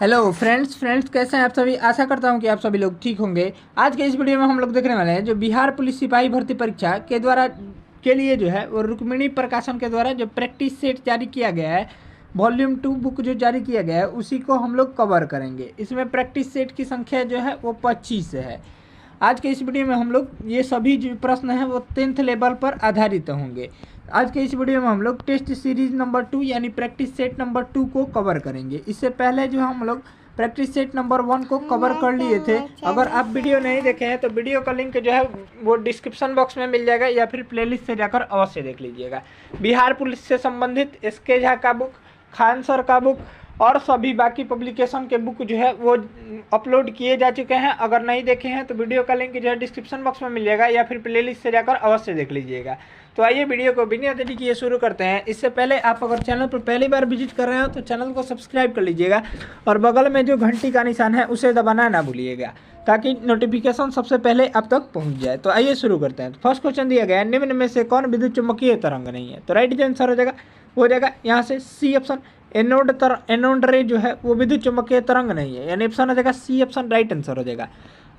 Hello friends कैसे हैं आप सभी। आशा करता हूं कि आप सभी लोग ठीक होंगे। आज के इस वीडियो में हम लोग देखने वाले हैं जो बिहार पुलिस सिपाही भर्ती परीक्षा के द्वारा के लिए जो है वो रुक्मिणी प्रकाशन के द्वारा जो प्रैक्टिस सेट जारी किया गया है, वॉल्यूम 2 बुक जो जारी किया गया है उसी को हम लोग कवर करेंगे। इसमें प्रैक्टिस सेट की संख्या जो है वो 25 है। आज के इस वीडियो में हम लोग ये सभी जो प्रश्न हैं वो 10th लेवल पर आधारित होंगे। आज के इस वीडियो में हम लोग टेस्ट सीरीज नंबर 2 यानी प्रैक्टिस सेट नंबर 2 को कवर करेंगे। इससे पहले जो हम लोग प्रैक्टिस सेट नंबर 1 को कवर कर लिए थे। अगर आप वीडियो नहीं देखे हैं तो वीडियो का लिंक जो है वो डिस्क्रिप्शन बॉक्स में मिल जाएगा या फिर प्लेलिस्ट से जाकर अवश्य देख लीजिएगा। बिहार पुलिस से संबंधित एसके झा का बुक, खान सर का बुक और सभी बाकी पब्लिकेशन के बुक जो है वो अपलोड किए जा चुके हैं। अगर नहीं देखे हैं तो वीडियो का लिंक जो है डिस्क्रिप्शन बॉक्स में मिल जाएगा या फिर प्लेलिस्ट से जाकर अवश्य देख लीजिएगा। तो आइए वीडियो को बिना देरी किए शुरू करते हैं। इससे पहले आप अगर चैनल पर पहली बार विजिट कर रहे हो तो चैनल को सब्सक्राइब कर लीजिएगा और बगल में जो घंटी का निशान है उसे दबाना ना भूलिएगा ताकि नोटिफिकेशन सबसे पहले आप तक पहुंच जाए। तो आइए शुरू करते हैं। तो फर्स्ट क्वेश्चन दिया गया है, निम्न में से कौन विद्युत चुम्बकीय तरंग नहीं है? तो राइट जो आंसर हो जाएगा वो हो जाएगा यहाँ से सी ऑप्शन, एनोड रे जो है वो विद्युत चुम्बकीय तरंग नहीं है, यानी ऑप्शन हो जाएगा सी ऑप्शन राइट आंसर हो जाएगा।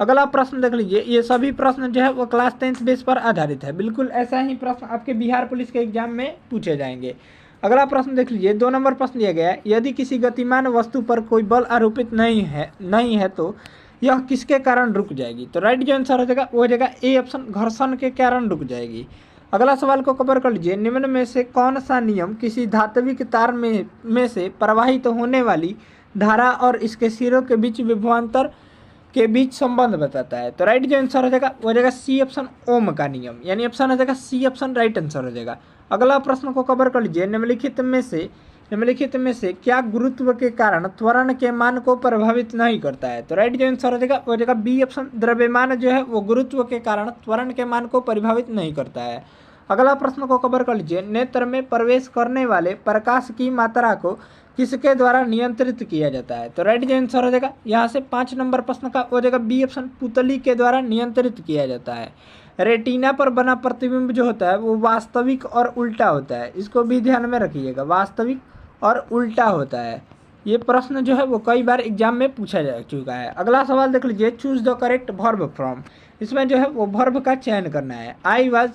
अगला प्रश्न देख लीजिए। ये सभी प्रश्न जो है वो क्लास 10 बेस पर आधारित है। बिल्कुल ऐसा ही प्रश्न आपके बिहार पुलिस के एग्जाम में पूछे जाएंगे। अगला प्रश्न देख लीजिए। 2 नंबर प्रश्न दिया गया है, यदि किसी गतिमान वस्तु पर कोई बल आरोपित नहीं है तो यह किसके कारण रुक जाएगी? तो राइट जो आंसर हो जाएगा वो हो जाएगा ए ऑप्शन, घर्षण के कारण रुक जाएगी। अगला सवाल को कवर कर लीजिए। निम्न में से कौन सा नियम किसी धात्विक तार में से प्रवाहित होने वाली धारा और इसके सिरों के बीच विभवांतर के बीच संबंध बताता है? तो राइट जो आंसर हो जाएगा वो हो जाएगा सी ऑप्शन, ओम का नियम, यानी ऑप्शन हो जाएगा सी ऑप्शन राइट आंसर हो जाएगा। अगला प्रश्न को कवर कर लीजिए। निम्नलिखित में से क्या गुरुत्व के कारण त्वरण के मान को प्रभावित नहीं करता है? तो राइट जो आंसर हो जाएगा वो हो जाएगा बी ऑप्शन, द्रव्यमान जो है वो गुरुत्व के कारण त्वरण के मान को प्रभावित नहीं करता है। अगला प्रश्न को कवर कर लीजिए। नेत्र में प्रवेश करने वाले प्रकाश की मात्रा को किसके द्वारा नियंत्रित किया जाता है? तो राइट जो आंसर हो जाएगा यहाँ से 5 नंबर प्रश्न का हो जाएगा बी ऑप्शन, पुतली के द्वारा नियंत्रित किया जाता है। रेटिना पर बना प्रतिबिंब जो होता है वो वास्तविक और उल्टा होता है, इसको भी ध्यान में रखिएगा, वास्तविक और उल्टा होता है। ये प्रश्न जो है वो कई बार एग्जाम में पूछा जा चुका है। अगला सवाल देख लीजिए। Choose the correct verb from, इसमें जो है वो वर्ब का चयन करना है। I was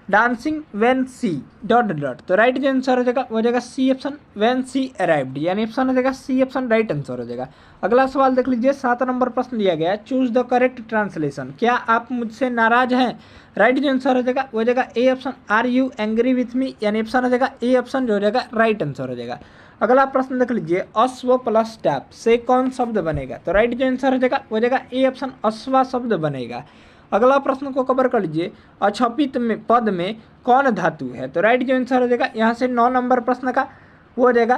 dancing when C dot dot, तो राइट जो आंसर हो जाएगा वो हो जाएगा C option, when C arrived, यानी ऑप्शन हो जाएगा सी ऑप्शन राइट आंसर हो जाएगा। अगला सवाल देख लीजिए। 7 नंबर प्रश्न दिया गया है, चूज द करेक्ट ट्रांसलेशन, क्या आप मुझसे नाराज हैं? राइट जो आंसर हो जाएगा वो हो जाएगा A option, are you angry with me, यानी ऑप्शन हो जाएगा ए ऑप्शन जो हो जाएगा राइट आंसर हो जाएगा। अगला प्रश्न देख लीजिए। अश्व प्लस टैप से कौन शब्द बनेगा? तो राइट जो आंसर हो जाएगा वो हो जाएगा ए ऑप्शन, अश्वा शब्द बनेगा। अगला प्रश्न को कवर कर लीजिए। अक्षपित में पद में कौन धातु है? तो राइट जो आंसर हो जाएगा यहाँ से 9 नंबर प्रश्न का वो हो जाएगा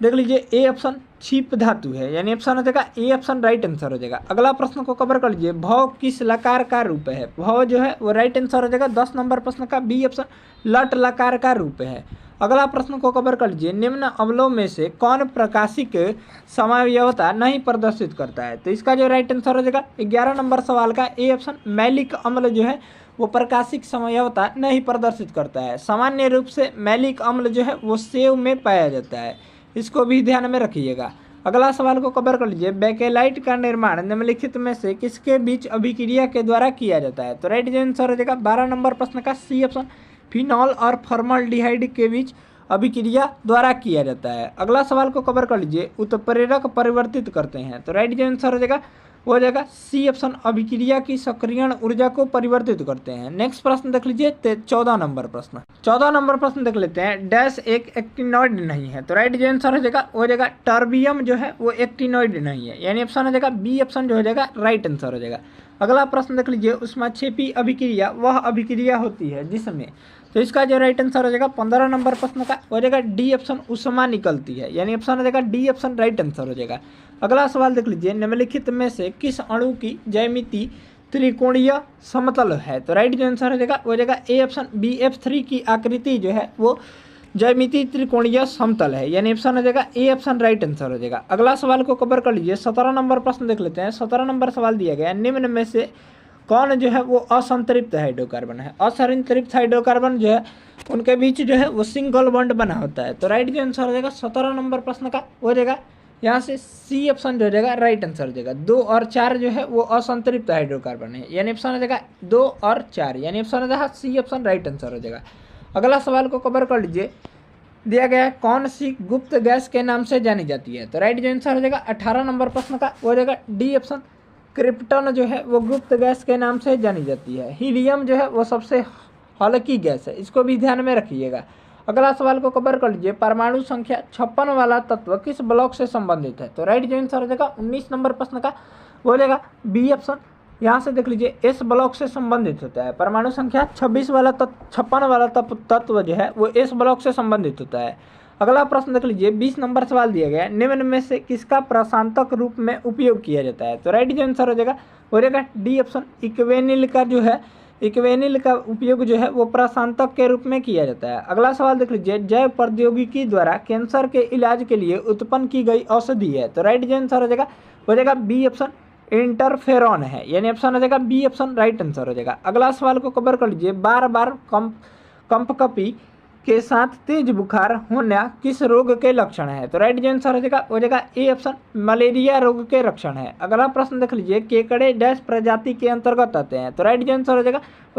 देख लीजिए ए ऑप्शन, छिप धातु है, यानी ऑप्शन हो जाएगा ए ऑप्शन राइट आंसर हो जाएगा। अगला प्रश्न को कवर कर लीजिए। भव किस लकार का रूप है? भव जो है वो राइट आंसर हो जाएगा 10 नंबर प्रश्न का बी ऑप्शन, लट लकार का रूप है। अगला प्रश्न को कवर कर लीजिए। निम्न अम्लों में से कौन प्रकाशिक समावयवता नहीं प्रदर्शित करता है? तो इसका जो राइट आंसर हो जाएगा 11 नंबर सवाल का ए ऑप्शन, मैलिक अम्ल जो है वो प्रकाशिक समावयवता नहीं प्रदर्शित करता है। सामान्य रूप से मैलिक अम्ल जो है वो सेव में पाया जाता है, इसको भी ध्यान में रखिएगा। अगला सवाल को कवर कर लीजिए। बेकेलाइट का निर्माण निम्नलिखित में से किसके बीच अभिक्रिया के द्वारा किया जाता है? तो राइट जो आंसर हो जाएगा 12 नंबर प्रश्न का सी ऑप्शन, फिनॉल और फॉर्मल्डिहाइड के बीच अभिक्रिया द्वारा किया जाता है। अगला सवाल को कवर कर लीजिए। उत्प्रेरक परिवर्तित करते हैं, तो राइट जो आंसर हो जाएगा वो हो जाएगा सी ऑप्शन, अभिक्रिया की सक्रियण ऊर्जा को परिवर्तित करते हैं। नेक्स्ट प्रश्न देख लीजिए 14 नंबर प्रश्न। 14 नंबर प्रश्न देख लेते हैं। डैश एक एक्टिनॉइड नहीं है? तो राइट जो आंसर हो जाएगा वो हो जाएगा टर्बियम जो है वो एक्टिनॉइड नहीं है, यानी ऑप्शन हो जाएगा बी ऑप्शन जो हो जाएगा राइट आंसर हो जाएगा। अगला प्रश्न देख लीजिए। उष्माक्षेपी अभिक्रिया वह अभिक्रिया होती है जिसमें, तो इसका जो राइट आंसर हो जाएगा 15 नंबर प्रश्न का हो जाएगा डी ऑप्शन, उष्मा निकलती है, यानी ऑप्शन हो जाएगा डी ऑप्शन राइट आंसर हो जाएगा। अगला सवाल देख लीजिए। निम्नलिखित में से किस अणु की ज्यामिति त्रिकोणीय समतल है? तो राइट जो आंसर हो जाएगा वो हो जाएगा ए ऑप्शन, BF3 की आकृति जो है वो ज्यामिति त्रिकोणीय समतल है, यानी ऑप्शन हो जाएगा ए ऑप्शन राइट आंसर हो जाएगा। अगला सवाल को कवर कर लीजिए। 17 नंबर प्रश्न देख लेते हैं। 17 नंबर सवाल दिया गया है, निम्न में से कौन जो है वो असंतृप्त हाइड्रोकार्बन है? असंतृप्त हाइड्रोकार्बन जो है उनके बीच जो है वो सिंगल बॉन्ड बना होता है। तो राइट जो आंसर हो जाएगा 17 नंबर प्रश्न का हो जाएगा यहाँ से सी ऑप्शन जो हो जाएगा राइट आंसर हो जाएगा। 2 और 4 जो है वो असंतृप्त हाइड्रोकार्बन है, यानी ऑप्शन हो जाएगा 2 और 4, यानी ऑप्शन हो जाएगा सी ऑप्शन राइट आंसर हो जाएगा। अगला सवाल को कवर कर लीजिए। दिया गया है कौन सी गुप्त गैस के नाम से जानी जाती है, तो राइट जो आंसर हो जाएगा 18 नंबर प्रश्न का वो हो जाएगा डी ऑप्शन। क्रिप्टन जो है वो गुप्त गैस के नाम से जानी जाती है। हीलियम जो है वो सबसे हल्की गैस है, इसको भी ध्यान में रखिएगा। अगला सवाल को कवर कर लीजिए। परमाणु संख्या 56 वाला तत्व किस ब्लॉक से संबंधित है, तो राइट जो आंसर हो जाएगा 19 नंबर प्रश्न का वो हो जाएगा बी ऑप्शन। यहाँ से देख लीजिए एस ब्लॉक से संबंधित होता है। परमाणु संख्या 56 वाला 56 वाला तत्व जो है वो एस ब्लॉक से संबंधित होता है। अगला प्रश्न देख लीजिए। 20 नंबर सवाल दिया गया है, निम्न में से किसका प्रशांतक रूप में उपयोग किया जाता है, तो राइट जो आंसर हो जाएगा हो जाएगा डी ऑप्शन। इक्वेनिल का जो है इक्वेनिल का उपयोग जो है वो प्रशांतक के रूप में किया जाता है। अगला सवाल देख लीजिए। जैव प्रौद्योगिकी द्वारा कैंसर के इलाज के लिए उत्पन्न की गई औषधि है, तो राइट जो आंसर हो जाएगा बी ऑप्शन इंटरफेरॉन है, यानी ऑप्शन हो जाएगा बी ऑप्शन राइट आंसर हो जाएगा। अगला सवाल को कवर कर लीजिए। बार बार कंपकपी के साथ तेज बुखार होना किस रोग के लक्षण है, तो राइट जो आंसर हो जाएगा ए ऑप्शन मलेरिया रोग के लक्षण है। अगला प्रश्न देख लीजिए। केकड़े डैश प्रजाति के अंतर्गत आते हैं, तो राइट जो आंसर हो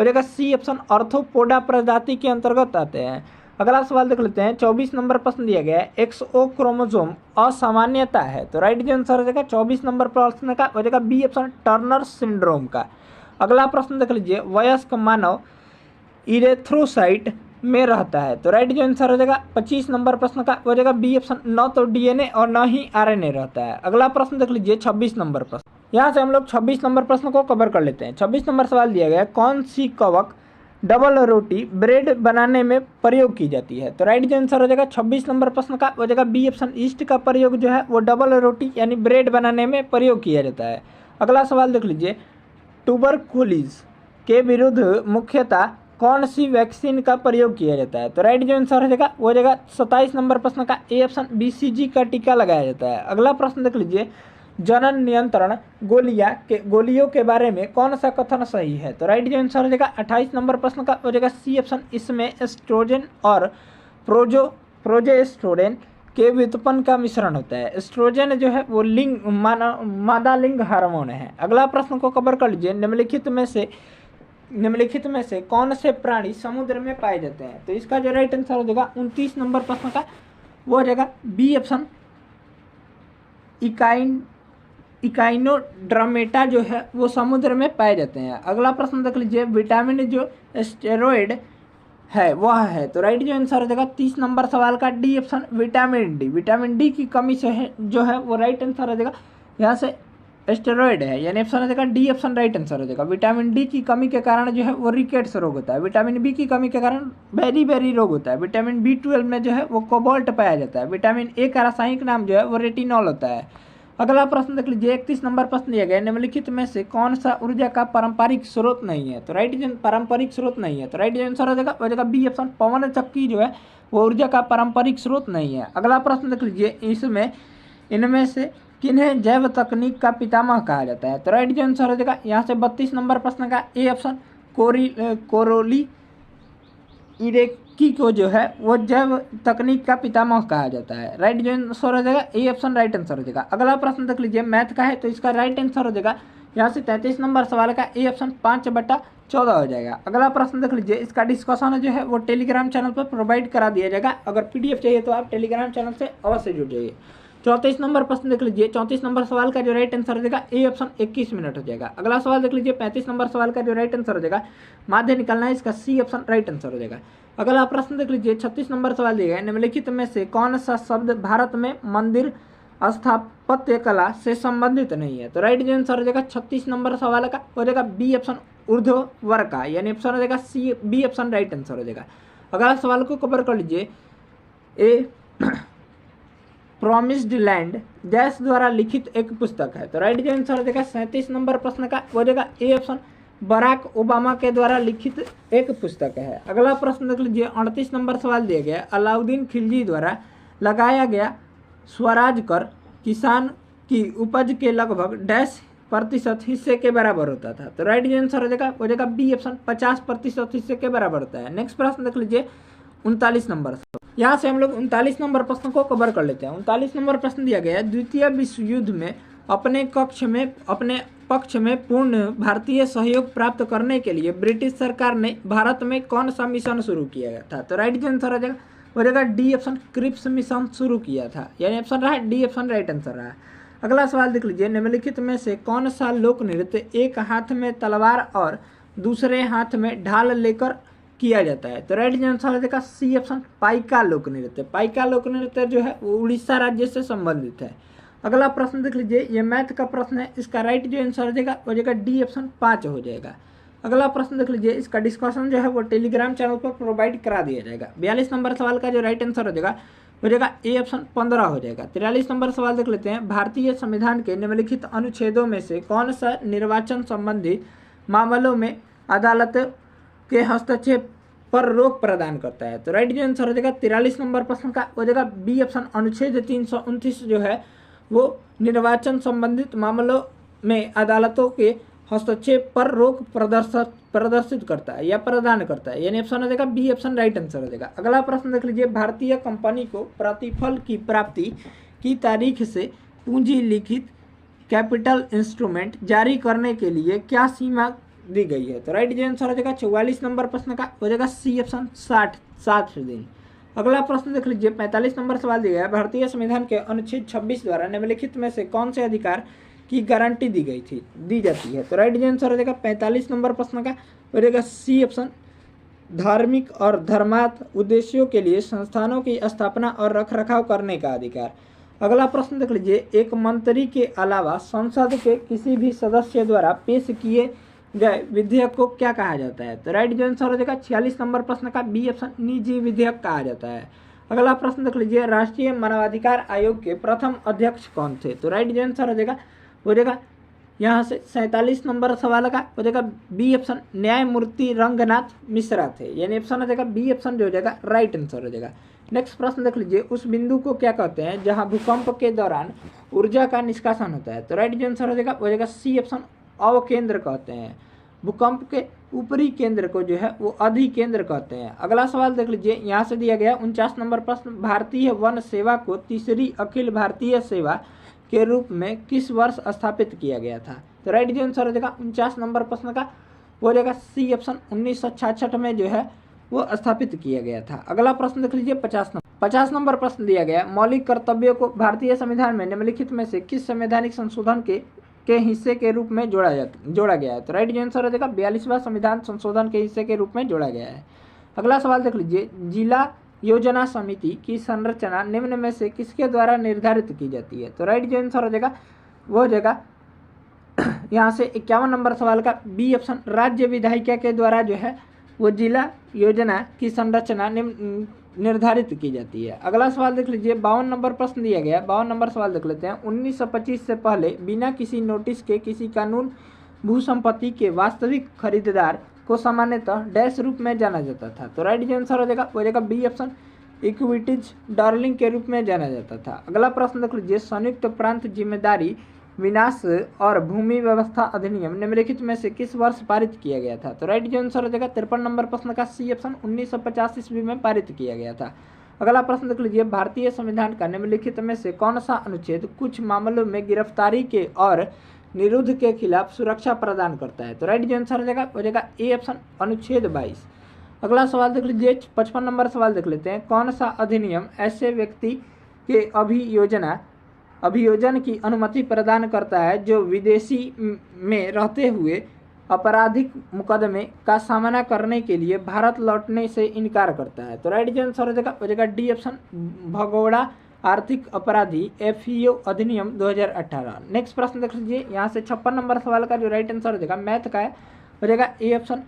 जाएगा सी ऑप्शन ऑर्थोपोडा प्रजाति के अंतर्गत आते हैं। अगला सवाल देख लेते हैं। 24 नंबर प्रश्न दिया गया है एक्सओ क्रोमोसोम असामान्यता है, तो राइट जो आंसर हो जाएगा 24 नंबर प्रश्न का हो जाएगा बी ऑप्शन टर्नर सिंड्रोम का। अगला प्रश्न देख लीजिए। वयस्क मानव इरेथ्रोसाइट में रहता है, तो राइट जो आंसर हो जाएगा 25 नंबर प्रश्न का हो जाएगा बी ऑप्शन। न तो डीएनए और न ही आरएनए रहता है। अगला प्रश्न देख लीजिए 26 नंबर प्रश्न। यहाँ से हम लोग 26 नंबर प्रश्न को कवर कर लेते हैं। 26 नंबर सवाल दिया गया है कौन सी कवक डबल रोटी ब्रेड बनाने में प्रयोग की जाती है, तो राइट जो आंसर हो जाएगा 26 नंबर प्रश्न का हो जाएगा बी ऑप्शन। ईस्ट का प्रयोग जो है वो डबल रोटी यानी ब्रेड बनाने में प्रयोग किया जाता है। अगला सवाल देख लीजिए। ट्यूबरकुलोसिस के विरुद्ध मुख्यतः कौन सी वैक्सीन का प्रयोग किया जाता है, तो राइट जो आंसर हो जाएगा वो हो जाएगा 27 नंबर प्रश्न का ए ऑप्शन बीसीजी का टीका लगाया जाता है। अगला प्रश्न देख लीजिए। जनन नियंत्रण गोलियों के बारे में कौन सा कथन सही है, तो राइट जो आंसर हो जाएगा 28 नंबर प्रश्न का हो जाएगा सी ऑप्शन। इसमें एस्ट्रोजन और प्रोजेस्टेरोन के व्युत्पन्न का मिश्रण होता है। एस्ट्रोजन जो है वो मादा लिंग हार्मोन है। अगला प्रश्न को कवर कर लीजिए। निम्नलिखित में से कौन से प्राणी समुद्र में पाए जाते हैं, तो इसका जो राइट आंसर हो जाएगा 29 नंबर प्रश्न का वो हो जाएगा बी ऑप्शन। इकाइनोड्रमेटा जो है वो समुद्र में पाए जाते हैं। अगला प्रश्न देख लीजिए। विटामिन जो स्टेरॉइड है वह है, तो राइट जो आंसर हो जाएगा 30 नंबर सवाल का डी ऑप्शन विटामिन डी की कमी से है जो है वो राइट आंसर हो जाएगा यहाँ से स्टेरॉइड है, यानी ऑप्शन हो जाएगा डी ऑप्शन राइट आंसर हो जाएगा। विटामिन डी की कमी के कारण जो है वो रिकेट्स रोग होता है। विटामिन बी की कमी के कारण बेरी रोग होता है। विटामिन B12 में जो है वो कोबाल्ट पाया जाता है। विटामिन ए का रासायनिक नाम जो है वो रेटिनॉल होता है। अगला प्रश्न देख लीजिए। 31 नंबर प्रश्न दिया गया निम्नलिखित में से कौन सा ऊर्जा का पारंपरिक स्रोत नहीं है, तो पारंपरिक स्रोत नहीं है, तो राइट आंसर हो जाएगा बी ऑप्शन। पवन चक्की जो है वो ऊर्जा का पारंपरिक स्रोत नहीं है। अगला प्रश्न देख लीजिए। इनमें से किन्हें जैव तकनीक का पितामह कहा जाता है, तो राइट जो आंसर हो जाएगा यहाँ से 32 नंबर प्रश्न का ए ऑप्शन। कोरोली इरेकी को जो है वो जैव तकनीक का पितामह कहा जाता है। राइट जो आंसर हो जाएगा ए ऑप्शन राइट आंसर हो जाएगा। अगला प्रश्न देख लीजिए। मैथ का है, तो इसका राइट आंसर हो जाएगा यहाँ से 33 नंबर सवाल का ए ऑप्शन 5/14 हो जाएगा। अगला प्रश्न देख लीजिए। इसका डिस्कशन जो है वो टेलीग्राम चैनल पर प्रोवाइड करा दिया जाएगा। अगर पीडीएफ चाहिए तो आप टेलीग्राम चैनल से अवश्य जुड़ जाइए। 34 नंबर प्रश्न देख लीजिए। 34 नंबर सवाल का जो राइट आंसर हो जाएगा ए ऑप्शन 21 मिनट हो जाएगा। अगला सवाल देख लीजिए। 35 नंबर सवाल का जो राइट आंसर हो जाएगा माध्य निकालना है, इसका सी ऑप्शन राइट आंसर हो जाएगा। अगला प्रश्न देख लीजिए। 36 नंबर सवाल दिया गया निम्नलिखित में से कौन सा शब्द भारत में मंदिर स्थापत्य कला से संबंधित नहीं है, तो राइट जो आंसर हो जाएगा 36 नंबर सवाल का हो जाएगा बी ऑप्शन ऊर्ध्वर का, यानी ऑप्शन हो जाएगा C B option right answer हो जाएगा। अगला सवाल को कवर कर लीजिए। ए प्रॉमिस्ड लैंड जैस द्वारा लिखित एक पुस्तक है, तो राइट जो आंसर हो जाएगा 37 नंबर प्रश्न का हो जाएगा ए ऑप्शन। बराक ओबामा के द्वारा लिखित एक पुस्तक है। अगला प्रश्न देख लीजिए। 38 नंबर सवाल दिया गया अलाउद्दीन खिलजी द्वारा लगाया गया स्वराज कर किसान की उपज के लगभग डैश प्रतिशत हिस्से के बराबर होता था, तो राइट आंसर हो जाएगा बी ऑप्शन 50% हिस्से के बराबर होता है। नेक्स्ट प्रश्न देख लीजिए 39 नंबर। यहाँ से हम लोग 39 नंबर प्रश्न को कवर कर लेते हैं। 39 नंबर प्रश्न दिया गया है, द्वितीय विश्व युद्ध में अपने पक्ष में पूर्ण भारतीय सहयोग प्राप्त करने के लिए ब्रिटिश सरकार ने भारत में कौन सा मिशन शुरू किया गया था? तो राइट आंसर हो जाएगा, हो जाएगा डी ऑप्शन, क्रिप्स मिशन शुरू किया था, यानी ऑप्शन रहा डी ऑप्शन राइट आंसर रहा। अगला सवाल देख लीजिए, निम्नलिखित में से कौन सा लोक नृत्य एक हाथ में तलवार और दूसरे हाथ में ढाल लेकर किया जाता है? तो राइट आंसर हो जाएगा सी ऑप्शन, पाइका लोक नृत्य। पाइका लोक नृत्य जो है वो उड़ीसा राज्य से संबंधित है। अगला प्रश्न देख लीजिए, ये मैथ का प्रश्न है, इसका राइट जो आंसर हो जाएगा डी ऑप्शन 5 हो जाएगा। अगला प्रश्न देख लीजिए, इसका डिस्कशन जो है वो टेलीग्राम चैनल पर प्रोवाइड करा दिया जाएगा। 42 नंबर सवाल का जो राइट आंसर हो जाएगा ए ऑप्शन 15 हो जाएगा। 43 नंबर सवाल देख लेते हैं, भारतीय संविधान के निम्नलिखित अनुच्छेदों में से कौन सा निर्वाचन संबंधी मामलों में अदालत के हस्तक्षेप पर रोक प्रदान करता है? तो राइट जो आंसर हो जाएगा 43 नंबर प्रश्न का हो जाएगा बी ऑप्शन, अनुच्छेद 329 जो है वो निर्वाचन संबंधित मामलों में अदालतों के हस्तक्षेप पर रोक प्रदर्शित करता है या प्रदान करता है, यानी ऑप्शन हो जाएगा बी ऑप्शन राइट आंसर हो जाएगा। अगला प्रश्न देख लीजिए, भारतीय कंपनी को प्रतिफल की प्राप्ति की तारीख से पूंजी लिखित कैपिटल इंस्ट्रूमेंट जारी करने के लिए क्या सीमा दी गई है? तो राइट आंसर हो जाएगा 44 नंबर प्रश्न का हो जाएगा सी ऑप्शन 60 दिन। अगला प्रश्न देख लीजिए, 45 नंबर सवाल दिया है, भारतीय संविधान के अनुच्छेद 26 द्वारा निम्नलिखित में से कौन से अधिकार की गारंटी दी जाती है? तो राइट आंसर हो जाएगा 45 नंबर प्रश्न का हो जाएगा सी ऑप्शन, धार्मिक और धर्मार्थ उद्देश्यों के लिए संस्थानों की स्थापना और रखरखाव करने का अधिकार। अगला प्रश्न देख लीजिए, एक मंत्री के अलावा संसद के किसी भी सदस्य द्वारा पेश किए गए विधेयक को क्या कहा जाता है? तो राइट आंसर हो जाएगा 46 नंबर प्रश्न का बी ऑप्शन, निजी विधेयक कहा जाता है। अगला प्रश्न देख लीजिए, राष्ट्रीय मानवाधिकार आयोग के प्रथम अध्यक्ष कौन थे? तो राइट आंसर हो जाएगा यहाँ से 47 नंबर सवाल का हो जाएगा बी ऑप्शन, न्यायमूर्ति रंगनाथ मिश्रा थे, यानी ऑप्शन हो जाएगा बी ऑप्शन जो हो जाएगा राइट आंसर हो जाएगा। नेक्स्ट प्रश्न देख लीजिए, उस बिंदु को क्या कहते हैं जहां भूकंप के दौरान ऊर्जा का निष्कासन होता है? तो राइट आंसर हो जाएगा सी ऑप्शन, अवकेंद्र कहते हैं। भूकंप के ऊपरी केंद्र को जो है वो अधिकेंद्र कहते हैं। अगला सवाल देख लीजिए, यहाँ से दिया गया 49 नंबर प्रश्न, भारतीय वन सेवा को तीसरी अखिल भारतीय सेवा के रूप में किस वर्ष स्थापित किया गया था? तो राइट आंसर हो जाएगा 49 नंबर प्रश्न का हो जाएगा सी ऑप्शन, 1966 में जो है वो स्थापित किया गया था। अगला प्रश्न देख लीजिए 50 नंबर प्रश्न दिया गया, मौलिक कर्तव्यों को भारतीय संविधान में निम्नलिखित में से किस संवैधानिक संशोधन के हिस्से के रूप में जोड़ा गया है? तो राइट आंसर हो जाएगा 42वां संविधान संशोधन के हिस्से के रूप में जोड़ा गया है। अगला सवाल देख लीजिए, जिला योजना समिति की संरचना निम्न में से किसके द्वारा निर्धारित की जाती है? तो राइट आंसर हो जाएगा वो हो जाएगा यहाँ से 51 नंबर सवाल का बी ऑप्शन, राज्य विधायिका के द्वारा जो है वो जिला योजना की संरचना निर्धारित की जाती है। अगला सवाल देख लीजिए, 52 नंबर प्रश्न दिया गया, 52 नंबर सवाल देख लेते हैं, 1925 से पहले बिना किसी नोटिस के किसी कानून भू संपत्ति के वास्तविक खरीदार को सामान्यतः डैश रूप में जाना जाता था? तो राइट आंसर हो जाएगा बी ऑप्शन, इक्विटीज डार्लिंग के रूप में जाना जाता था। अगला प्रश्न देख लीजिए, संयुक्त प्रांत जिम्मेदारी विनाश और भूमि व्यवस्था अधिनियम निम्नलिखित में से किस वर्ष पारित किया गया था? तो राइट आंसर हो जाएगा 53 नंबर प्रश्न का सी ऑप्शन, 1950 ईस्वी में पारित किया गया था। अगला प्रश्न देख लीजिए, भारतीय संविधान का निम्नलिखित में से कौन सा अनुच्छेद कुछ मामलों में गिरफ्तारी के और निरुद्ध के खिलाफ सुरक्षा प्रदान करता है? तो राइट आंसर हो जाएगा ए ऑप्शन, अनुच्छेद 22। अगला सवाल देख लीजिए 55 नंबर सवाल देख लेते हैं, कौन सा अधिनियम ऐसे व्यक्ति के अभियोजन की अनुमति प्रदान करता है जो विदेशी में रहते हुए आपराधिक मुकदमे का सामना करने के लिए भारत लौटने से इनकार करता है? तो राइट आंसर हो जाएगा डी ऑप्शन, भगोड़ा आर्थिक अपराधी एफईओ अधिनियम 2018। नेक्स्ट प्रश्न देख लीजिए, यहाँ से 56 नंबर सवाल का जो राइट आंसर हो जाएगा मैथ का हो जाएगा ए ऑप्शन,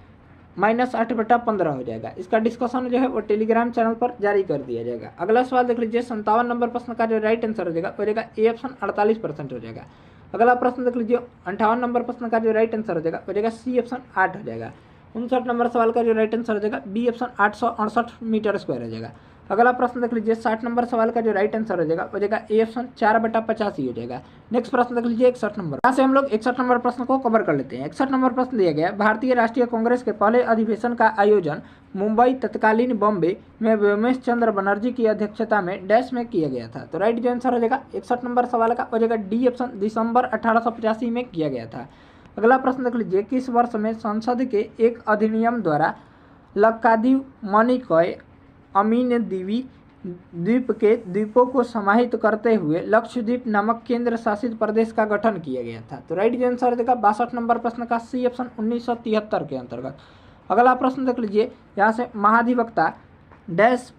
-8/15 हो जाएगा। इसका डिस्कशन जो है वो टेलीग्राम चैनल पर जारी कर दिया जाएगा। अगला सवाल देख लीजिए, 57 नंबर प्रश्न का जो राइट आंसर हो जाएगा ए ऑप्शन, 48% हो जाएगा। अगला प्रश्न देख लीजिए, 58 नंबर प्रश्न का जो राइट आंसर हो जाएगा सी ऑप्शन, 8 हो जाएगा। 59 नंबर सवाल का जो राइट आंसर हो जाएगा बी ऑप्शन, 868 मीटर स्क्वायर हो जाएगा। अगला प्रश्न देख लीजिए 60 नंबर सवाल का जो राइट आंसर हो जाएगा वो जाएगा ए ऑप्शन 4/85 हो जाएगा। नेक्स्ट प्रश्न देख लीजिए 61 नंबर। यहाँ से हम लोग 61 नंबर प्रश्न को कवर कर लेते हैं। 61 नंबर प्रश्न दिया गया, भारतीय राष्ट्रीय कांग्रेस के पहले अधिवेशन का आयोजन मुंबई तत्कालीन बॉम्बे में व्योमेश चंद्र बनर्जी की अध्यक्षता में डैश में किया गया था। तो राइट जो आंसर हो जाएगा 61 नंबर सवाल का हो जाएगा डी ऑप्शन, दिसंबर 1885 में किया गया था। अगला प्रश्न देख लीजिए, किस वर्ष में संसद के एक अधिनियम द्वारा लक्कादीव, मणिकॉय, अमीन दीवी द्वीप के द्वीपों को समाहित करते हुए लक्षद्वीप नामक केंद्र शासित प्रदेश का गठन किया गया था। तो राइट आंसर देगा 62 नंबर प्रश्न का सी ऑप्शन 1973 के अंतर्गत। अगला प्रश्न देख लीजिए, यहाँ से महाधिवक्ता डैश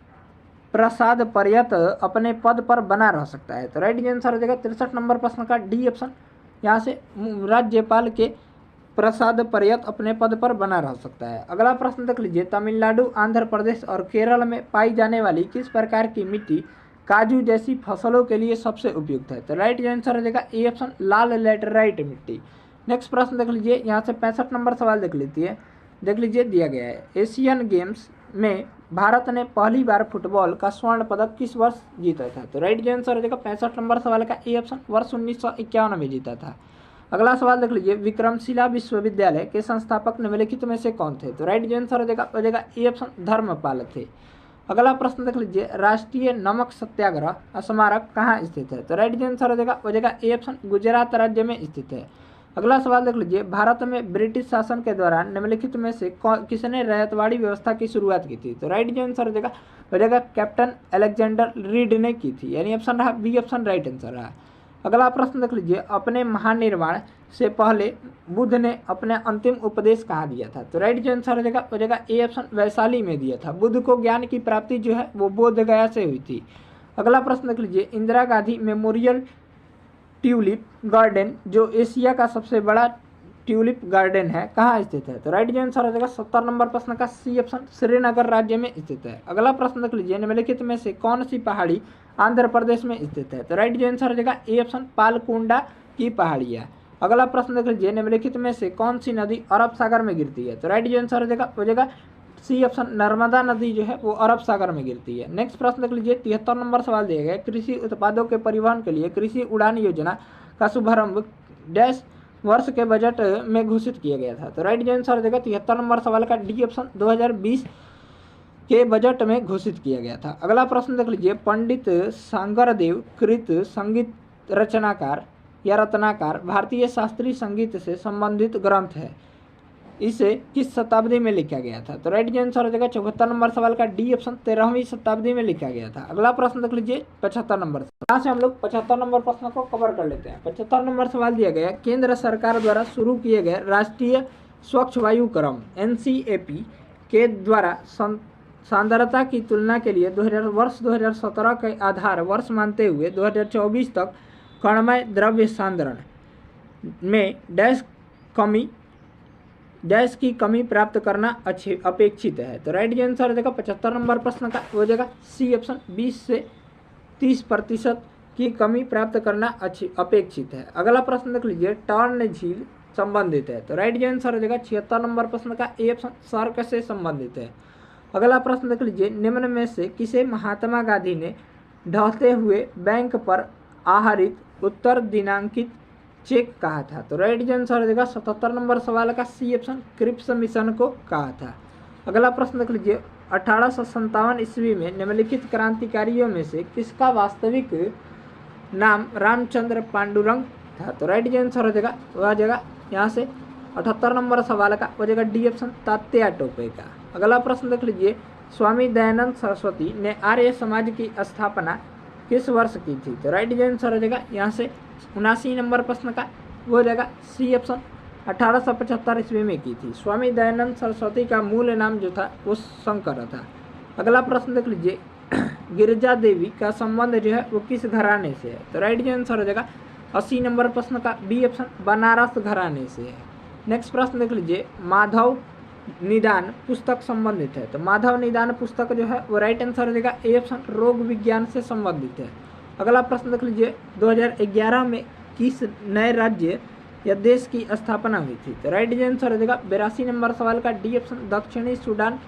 प्रसाद पर्यत अपने पद पर बना रह सकता है। तो राइट आंसर देगा 63 नंबर प्रश्न का डी ऑप्शन, यहाँ से राज्यपाल के प्रसाद पर्यत अपने पद पर बना रह सकता है। अगला प्रश्न देख लीजिए, तमिलनाडु, आंध्र प्रदेश और केरल में पाई जाने वाली किस प्रकार की मिट्टी काजू जैसी फसलों के लिए सबसे उपयुक्त है। तो राइट आंसर हो जाएगा ए ऑप्शन, लाल लैटेराइट मिट्टी। नेक्स्ट प्रश्न देख लीजिए, यहाँ से 65 नंबर सवाल देख लीजिए दिया गया है, एशियन गेम्स में भारत ने पहली बार फुटबॉल का स्वर्ण पदक किस वर्ष जीता था। तो राइट आंसर हो जाएगा 65 नंबर सवाल का ए ऑप्शन, वर्ष 1951 में जीता था। अगला सवाल देख लीजिए, विक्रमशिला विश्वविद्यालय के संस्थापक निम्नलिखित में से कौन थे। तो राइट आंसर हो जाएगा ए ऑप्शन, धर्मपाल थे। अगला प्रश्न देख लीजिए, राष्ट्रीय नमक सत्याग्रह स्मारक कहाँ स्थित है। तो राइट आंसर हो जाएगा ए ऑप्शन, गुजरात राज्य में स्थित है। अगला सवाल देख लीजिए, भारत में ब्रिटिश शासन के दौरान निम्नलिखित में से किसने रैयतवाड़ी व्यवस्था की शुरुआत की थी। तो राइट आंसर हो जाएगा कैप्टन अलेक्जेंडर रीड ने की थी, यानी ऑप्शन रहा बी ऑप्शन राइट आंसर रहा। अगला प्रश्न देख लीजिए, अपने महानिर्वाण से पहले बुद्ध ने अपने अंतिम उपदेश कहाँ दिया था। तो राइट आंसर हो जाएगा ए ऑप्शन, वैशाली में दिया था। बुद्ध को ज्ञान की प्राप्ति जो है वो बोध गया से हुई थी। अगला प्रश्न देख लीजिए, Indira Gandhi memorial tulip garden जो एशिया का सबसे बड़ा ट्यूलिप गार्डन है कहाँ स्थित है। तो राइट आंसर हो जाएगा 70 नंबर प्रश्न का सी ऑप्शन, श्रीनगर राज्य में स्थित है। अगला प्रश्न देख लीजिए, निम्नलिखित में से कौन सी पहाड़ी आंध्र प्रदेश में स्थित है। तो राइट आंसर हो जाएगा ए ऑप्शन, पालकोंडा की पहाड़ियाँ। अगला प्रश्न देख लीजिए, निम्नलिखित में से कौन सी नदी अरब सागर में गिरती है। तो राइट आंसर हो जाएगा सी ऑप्शन, नर्मदा नदी जो है वो अरब सागर में गिरती है। नेक्स्ट प्रश्न देख लीजिए, 73 नंबर सवाल दिया गया, कृषि उत्पादों के परिवहन के लिए कृषि उड़ान योजना का शुभारंभ डैश वर्ष के बजट में घोषित किया गया था। तो राइट आंसर हो जाएगा 73 नंबर सवाल का डी ऑप्शन, 2020 के बजट में घोषित किया गया था। अगला प्रश्न देख लीजिए, पंडित सांगरदेव कृत संगीत रचनाकार या रत्नाकार भारतीय शास्त्रीय संगीत से संबंधित ग्रंथ है, इसे किस शताब्दी में लिखा गया था। तो राइट आंसर हो जाएगा 74 नंबर सवाल का डी ऑप्शन, 13वीं शताब्दी में लिखा गया था। अगला प्रश्न देख लीजिए 75 नंबर, यहाँ से हम लोग 75 नंबर प्रश्न को कवर कर लेते हैं। 75 नंबर सवाल दिया गया, केंद्र सरकार द्वारा शुरू किए गए राष्ट्रीय स्वच्छ वायु क्रम NCAP के द्वारा सांद्रता की तुलना के लिए वर्ष 2017 के आधार वर्ष मानते हुए 2024 तक कणमय द्रव्य सांद्रण में डैश की कमी प्राप्त करना अपेक्षित है। तो राइट आंसर हो जाएगा 75 नंबर प्रश्न का हो जाएगा सी ऑप्शन, 20 से 30% की कमी प्राप्त करना अपेक्षित है। अगला प्रश्न देख लीजिए, टर्न झील संबंधित है। तो राइट आंसर हो जाएगा 76 नंबर प्रश्न का ए ऑप्शन, सर्क से संबंधित है। अगला प्रश्न देख लीजिए, निम्न में से किसे महात्मा गांधी ने ढहते हुए बैंक पर आहरित उत्तर दिनांकित चेक कहा था। तो राइट आंसर हो जाएगा 77 नंबर सवाल का सी ऑप्शन, क्रिप्स मिशन को कहा था। अगला प्रश्न देख लीजिए, 1857 ईस्वी में निम्नलिखित क्रांतिकारियों में से किसका वास्तविक नाम रामचंद्र पांडुरंग था। तो राइट आंसर हो जाएगा यहाँ से 78 नंबर सवाल का हो जाएगा डी ऑप्शन, तात्या टोपे का। अगला प्रश्न देख लीजिए, स्वामी दयानंद सरस्वती ने आर्य समाज की स्थापना किस वर्ष की थी। तो राइट आंसर हो जाएगा यहाँ से 79 नंबर प्रश्न का वो हो जाएगा सी ऑप्शन, 1875 ईस्वी में की थी। स्वामी दयानंद सरस्वती का मूल नाम जो था वो शंकर था। अगला प्रश्न देख लीजिए, गिरिजा देवी का संबंध जो है वो किस घराने से है। तो राइट आंसर हो जाएगा 80 नंबर प्रश्न का बी ऑप्शन, बनारस घराने से है। नेक्स्ट प्रश्न देख लीजिए, माधव निदान पुस्तक संबंधित है। तो माधव निदान पुस्तक जो है वो राइट आंसर हो जाएगा ए ऑप्शन, रोग विज्ञान से संबंधित है। अगला प्रश्न देख लीजिए, 2011 में किस नए राज्य या देश की स्थापना हुई थी। तो राइट आंसर हो जाएगा 82 नंबर सवाल का डी ऑप्शन, दक्षिणी सूडान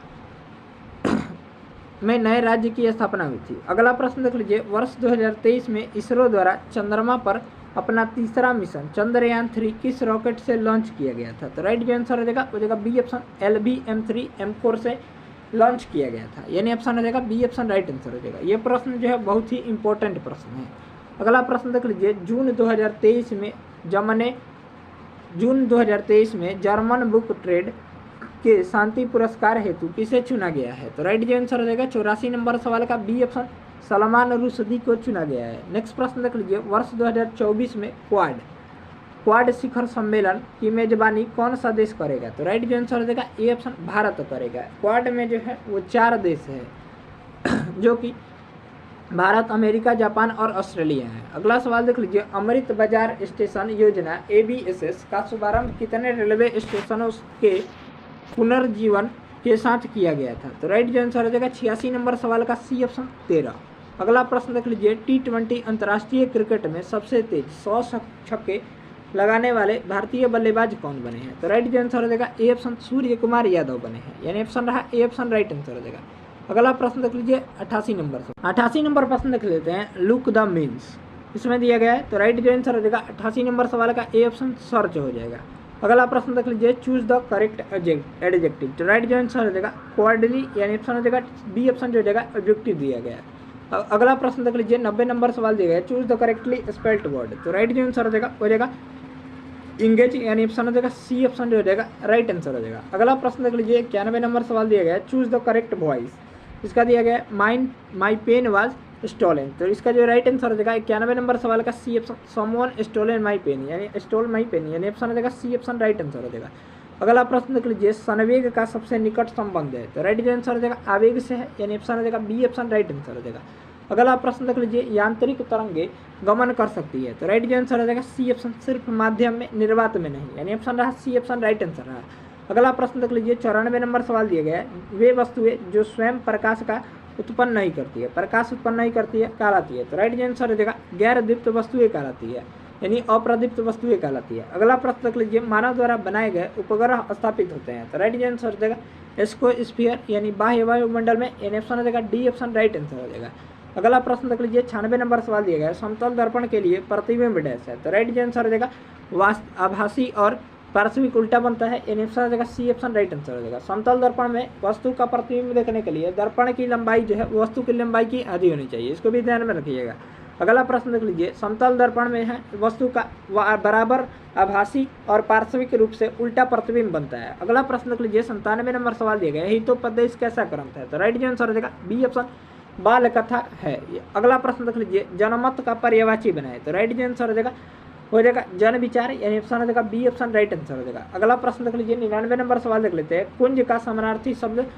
में नए राज्य की स्थापना हुई थी। अगला प्रश्न देख लीजिए, वर्ष 2023 में इसरो द्वारा चंद्रमा पर अपना तीसरा मिशन चंद्रयान 3 किस रॉकेट से लॉन्च किया गया था? तो राइट जो आंसर हो जाएगा वो जाएगा बी ऑप्शन LV-M3 M4 से लॉन्च किया गया था, यानी ऑप्शन हो जाएगा बी ऑप्शन राइट आंसर हो जाएगा। ये प्रश्न जो है बहुत ही इंपॉर्टेंट प्रश्न है। अगला प्रश्न देख लीजिए, जून 2023 में जर्मन बुक ट्रेड के शांति पुरस्कार हेतु किसे चुना गया है? तो राइट जो आंसर हो जाएगा 84 नंबर सवाल का बी ऑप्शन सलमान रुशदी को चुना गया है। नेक्स्ट प्रश्न देख लीजिए, वर्ष 2024 में क्वाड शिखर सम्मेलन की मेजबानी कौन सा देश करेगा? तो राइट जो आंसर हो जाएगा ए ऑप्शन भारत करेगा। क्वाड में जो है वो 4 देश है जो कि भारत, अमेरिका, जापान और ऑस्ट्रेलिया है। अगला सवाल देख लीजिए, अमृत बाजार स्टेशन योजना ABSS का शुभारंभ कितने रेलवे स्टेशनों के पुनर्जीवन के साथ किया गया था? तो राइट जो आंसर हो जाएगा 86 नंबर सवाल का सी ऑप्शन 13। अगला प्रश्न देख लीजिए, T20 अंतर्राष्ट्रीय क्रिकेट में सबसे तेज 100 छक्के लगाने वाले भारतीय बल्लेबाज कौन बने हैं? तो राइट जो आंसर हो जाएगा ए ऑप्शन सूर्य कुमार यादव बने हैं, यानी ऑप्शन रहा ए ऑप्शन राइट आंसर हो जाएगा। अगला प्रश्न देख लीजिए 88 नंबर प्रश्न देख लेते हैं, लुक द मीन्स इसमें दिया गया है। तो राइट जो आंसर हो जाएगा 88 नंबर सवाल का ए ऑप्शन सर्च हो जाएगा। अगला प्रश्न देख लीजिए, चूज द करेक्ट एडजेक्टिव। तो राइट जो आंसर हो जाएगा क्वार्टरली, यानी ऑप्शन हो जाएगा बी ऑप्शन जो हो जाएगा ऑब्जेक्टिव दिया गया है। अगला प्रश्न देख लीजिए, 90 नंबर सवाल दिया गया है, choose the correctly spelled word. तो राइट जो आंसर हो जाएगा इंगेज, यानी ऑप्शन हो जाएगा सी ऑप्शन जो हो जाएगा राइट आंसर हो जाएगा। अगला प्रश्न देख लीजिए, 91 नंबर सवाल दिया गया है, चूज द करेक्ट वॉइस। इसका दिया गया है माई पेन वाज स्टोलन। तो इसका जो राइट आंसर हो जाएगा 91 नंबर सवाल का C option someone stolen my pen, यानी स्टोल माई पेन, यानी ऑप्शन हो जाएगा सी ऑप्शन राइट आंसर हो जाएगा। अगला प्रश्न देख लीजिए, संवेग का सबसे निकट संबंध है। तो राइट जो आंसर हो जाएगा आवेग से है, यानी ऑप्शन हो जाएगा बी ऑप्शन राइट आंसर हो जाएगा। अगला प्रश्न देख लीजिए, यांत्रिक तरंगे गमन कर सकती है। तो राइट जो आंसर हो जाएगा सी ऑप्शन सिर्फ माध्यम में, निर्वात में नहीं, यानी ऑप्शन रहा सी ऑप्शन राइट आंसर रहा। अगला प्रश्न देख लीजिए, 94 नंबर सवाल दिया गया है, वे वस्तुएं जो स्वयं प्रकाश का उत्पन्न नहीं करती है, प्रकाश उत्पन्न नहीं करती है, कहलाती है। तो राइट जो आंसर हो जाएगा गैर दीप्त वस्तुएं कहलाती है, यानी अप्रदीप्त वस्तुएं कहलाती है। अगला प्रश्न देख लीजिए, मानव द्वारा बनाए गए उपग्रह स्थापित होते हैं। तो राइट जो आंसर हो जाएगा एस्ट्रोस्फीयर, यानी बाह्य वायुमंडल में, यानी ऑप्शन हो जाएगा डी ऑप्शन राइट आंसर हो जाएगा। अगला प्रश्न देख लीजिए, 96 नंबर सवाल दिया गया है, समतल दर्पण के लिए प्रतिबिंब डैश है। तो राइट जो आंसर हो जाएगा आभासी और पार्श्विक उल्टा बनता है, यानी ऑप्शन हो जाएगा सी ऑप्शन राइट आंसर हो जाएगा। समतल दर्पण में वस्तु का प्रतिबिंब देखने के लिए दर्पण की लंबाई जो है वस्तु की लंबाई की आधी होनी चाहिए, इसको भी ध्यान में रखिएगा। अगला प्रश्न देख लीजिए, समतल दर्पण में है वस्तु का बराबर आभासी और पार्श्विक रूप से उल्टा प्रतिबिंब बनता है। अगला प्रश्न देख लीजिए, 97 नंबर सवाल दिया गया है, हितोपदेश कैसा ग्रंथ है? तो राइट जो आंसर हो जाएगा बी ऑप्शन बाल कथा है। अगला प्रश्न देख लीजिए, जनमत का पर्यायवाची बनाए। तो राइट जो आंसर हो जाएगा जन विचार, यानी ऑप्शन हो जाएगा बी ऑप्शन राइट आंसर हो जाएगा। अगला प्रश्न देख लीजिए, 99 नंबर सवाल देख लेते हैं, कुंज का समानार्थी शब्द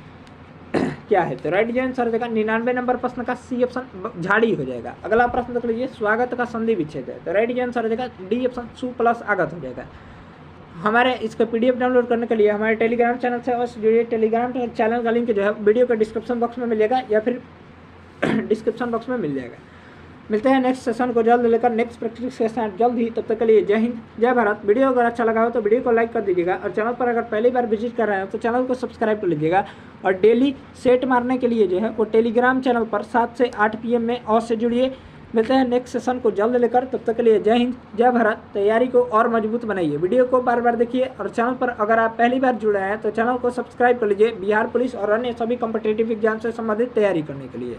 क्या है? तो राइट जो आंसर हो जाएगा 99 नंबर प्रश्न का सी ऑप्शन झाड़ी हो जाएगा। अगला प्रश्न देख लीजिए, स्वागत का संधि विच्छेद है। तो राइट जो आंसर हो जाएगा डी ऑप्शन सु प्लस आगत हो जाएगा। हमारे इसका PDF डाउनलोड करने के लिए हमारे टेलीग्राम चैनल से और जुड़िए। टेलीग्राम चैनल का लिंक जो है वीडियो के डिस्क्रिप्शन बॉक्स में मिलेगा या फिर डिस्क्रिप्शन बॉक्स में मिल जाएगा। मिलते हैं नेक्स्ट सेशन को जल्द लेकर, नेक्स्ट प्रैक्टिस सेशन जल्द ही। तब तक के लिए जय हिंद, जय भारत। वीडियो अगर अच्छा लगा हो तो वीडियो को लाइक कर दीजिएगा, और चैनल पर अगर पहली बार विजिट कर रहे हो तो चैनल को सब्सक्राइब कर लीजिएगा। और डेली सेट मारने के लिए जो है वो टेलीग्राम चैनल पर 7 से 8 PM में और से जुड़िए। मिलते हैं नेक्स्ट सेशन को जल्द लेकर, तब तक के लिए जय हिंद, जय भारत। तैयारी को और मजबूत बनाइए, वीडियो को बार बार देखिए, और चैनल पर अगर आप पहली बार जुड़े हैं तो चैनल को सब्सक्राइब कर लीजिए बिहार पुलिस और अन्य सभी कॉम्पिटिटिव एग्जाम से संबंधित तैयारी करने के लिए।